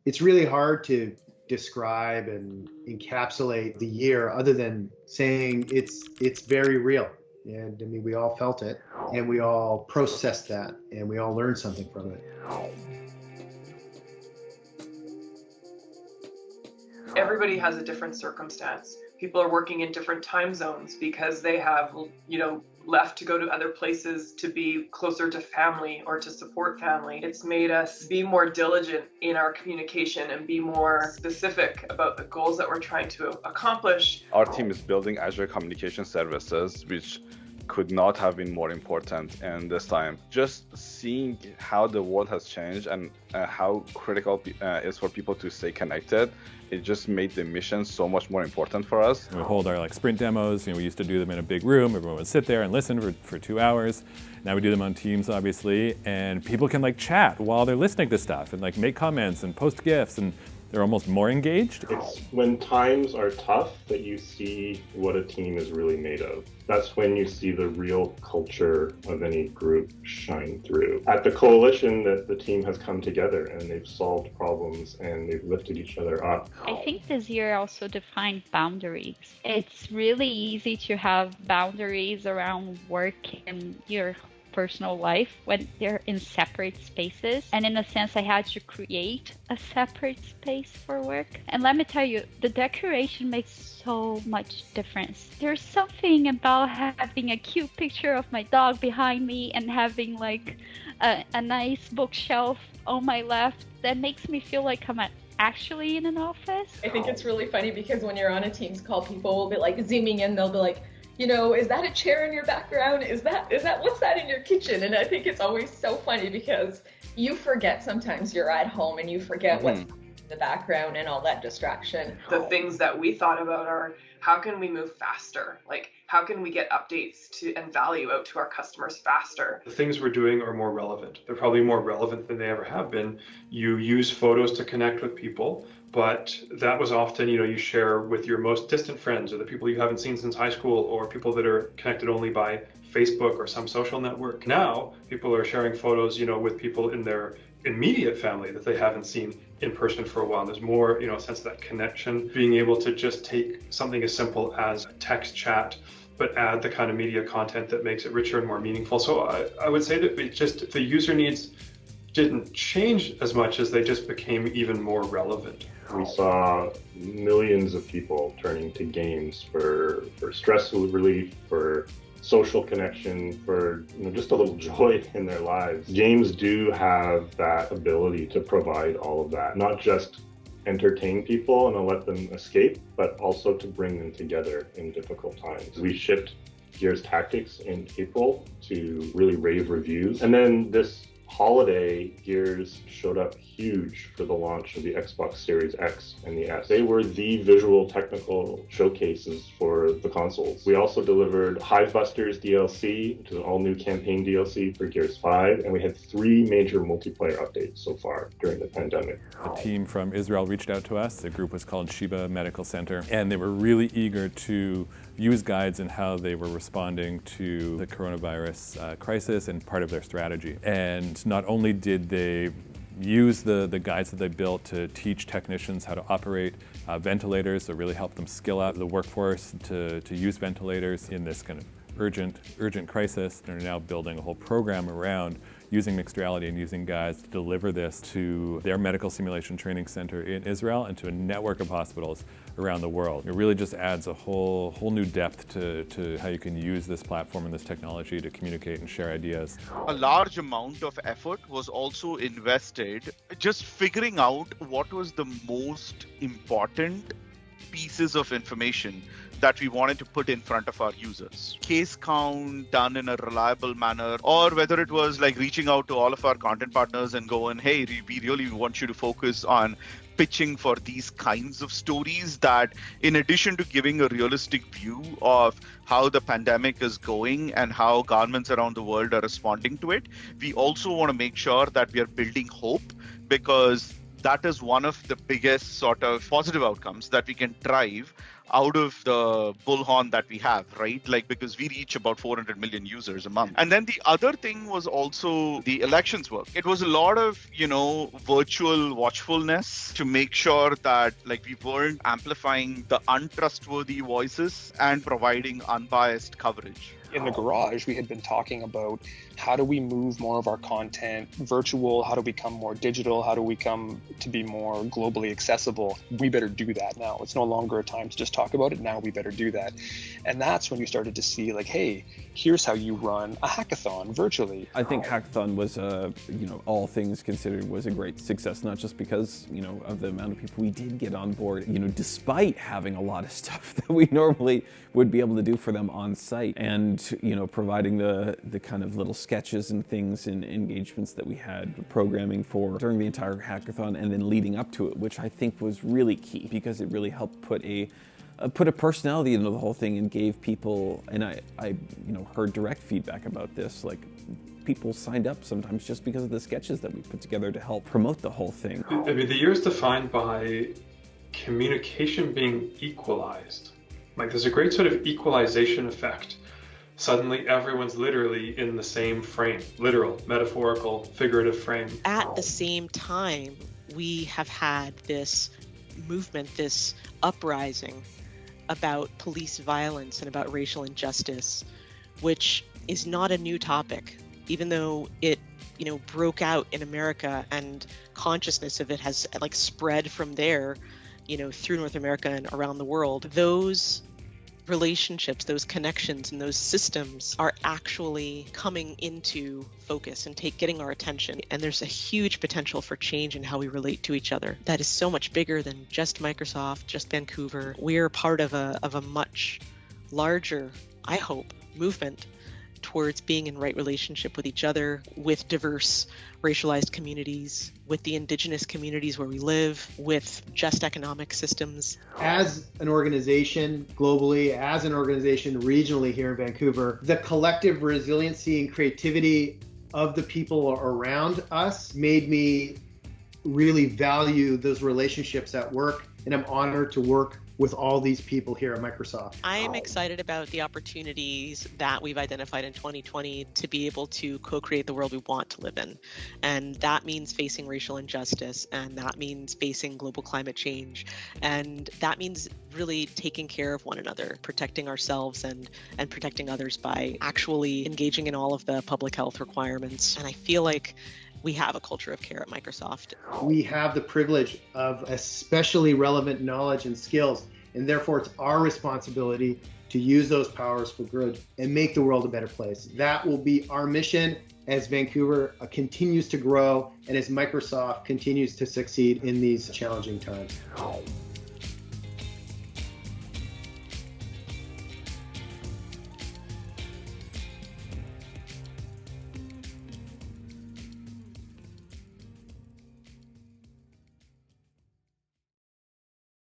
It's really hard to describe and encapsulate the year other than saying it's very real. And I mean, we all felt it, and we all processed that, and we all learned something from it. Everybody has a different circumstance. People are working in different time zones because they have, left to go to other places to be closer to family or to support family. It's made us be more diligent in our communication and be more specific about the goals that we're trying to accomplish. Our team is building Azure communication services, which could not have been more important in this time. Just seeing how the world has changed and how critical it is for people to stay connected, it just made the mission so much more important for us. We hold our sprint demos. We used to do them in a big room. Everyone would sit there and listen for 2 hours. Now we do them on Teams, obviously, and people can chat while they're listening to stuff and make comments and post GIFs, and they're almost more engaged. It's when times are tough that you see what a team is really made of. That's when you see the real culture of any group shine through. At the coalition, that the team has come together and they've solved problems and they've lifted each other up. I think this year also defined boundaries. It's really easy to have boundaries around work and your personal life when they're in separate spaces, and in a sense I had to create a separate space for work. And let me tell you, the decoration makes so much difference. There's something about having a cute picture of my dog behind me and having a nice bookshelf on my left that makes me feel like I'm actually in an office. I think it's really funny because when you're on a Teams call, people will be zooming in, they'll be is that a chair in your background? Is that what's that in your kitchen? And I think it's always so funny because you forget sometimes you're at home and you forget what's in the background and all that distraction. The things that we thought about are, how can we move faster? How can we get updates and value out to our customers faster? The things we're doing are more relevant. They're probably more relevant than they ever have been. You use photos to connect with people, but that was often, you share with your most distant friends or the people you haven't seen since high school or people that are connected only by Facebook or some social network. Now, people are sharing photos, with people in their immediate family that they haven't seen in person for a while. There's more, a sense of that connection, being able to just take something as simple as a text chat, but add the kind of media content that makes it richer and more meaningful. So I would say that the user needs didn't change as much as they just became even more relevant. We saw millions of people turning to games for stress relief, for social connection, for just a little joy in their lives. Games do have that ability to provide all of that, not just entertain people and let them escape, but also to bring them together in difficult times. We shipped Gears Tactics in April to really rave reviews, and then this holiday, Gears showed up huge for the launch of the Xbox Series X and the S. They were the visual technical showcases for the consoles. We also delivered Hivebusters DLC, which is an all-new campaign DLC for Gears 5, and we had 3 major multiplayer updates so far during the pandemic. A team from Israel reached out to us. The group was called Sheba Medical Center, and they were really eager to use guides in how they were responding to the coronavirus crisis and part of their strategy. And not only did they use the guides that they built to teach technicians how to operate ventilators, to really help them skill out the workforce to use ventilators in this kind of urgent crisis, and are now building a whole program around using mixed reality and using guides to deliver this to their medical simulation training center in Israel and to a network of hospitals around the world. It really just adds a whole new depth to how you can use this platform and this technology to communicate and share ideas. A large amount of effort was also invested just figuring out what was the most important pieces of information that we wanted to put in front of our users. Case count done in a reliable manner, or whether it was reaching out to all of our content partners and going, hey, we really want you to focus on pitching for these kinds of stories that, in addition to giving a realistic view of how the pandemic is going and how governments around the world are responding to it, we also want to make sure that we are building hope, because that is one of the biggest sort of positive outcomes that we can drive out of the bullhorn that we have, right? Like, because we reach about 400 million users a month. And then the other thing was also the elections work. It was a lot of, virtual watchfulness to make sure that like we weren't amplifying the untrustworthy voices and providing unbiased coverage. In the garage, we had been talking about how do we move more of our content virtual? How do we become more digital? How do we come to be more globally accessible? We better do that now. It's no longer a time to just talk about it. Now we better do that. And that's when you started to see like, hey, here's how you run a hackathon virtually. I think hackathon was all things considered, was a great success, not just because, of the amount of people we did get on board, despite having a lot of stuff that we normally would be able to do for them on site, and providing the kind of little sketches and things and engagements that we had programming for during the entire hackathon and then leading up to it, which I think was really key because it really helped put a personality into the whole thing and gave people, and I heard direct feedback about this, like people signed up sometimes just because of the sketches that we put together to help promote the whole thing. I mean, the year is defined by communication being equalized. Like there's a great sort of equalization effect. Suddenly everyone's literally in the same frame, literal, metaphorical, figurative frame. At the same time, we have had this movement, this uprising about police violence and about racial injustice, which is not a new topic, even though it, broke out in America and consciousness of it has like spread from there, through North America and around the world. Those relationships, those connections, and those systems are actually coming into focus and getting our attention. And there's a huge potential for change in how we relate to each other. That is so much bigger than just Microsoft, just Vancouver. We're part of a much larger, I hope, movement towards being in right relationship with each other, with diverse racialized communities, with the indigenous communities where we live, with just economic systems. As an organization globally, as an organization regionally here in Vancouver, the collective resiliency and creativity of the people around us made me really value those relationships at work, and I'm honored to work with all these people here at Microsoft. I'm excited about the opportunities that we've identified in 2020 to be able to co-create the world we want to live in. And that means facing racial injustice, and that means facing global climate change, and that means really taking care of one another, protecting ourselves and protecting others by actually engaging in all of the public health requirements. And I feel like we have a culture of care at Microsoft. We have the privilege of especially relevant knowledge and skills, and therefore it's our responsibility to use those powers for good and make the world a better place. That will be our mission as Vancouver continues to grow and as Microsoft continues to succeed in these challenging times.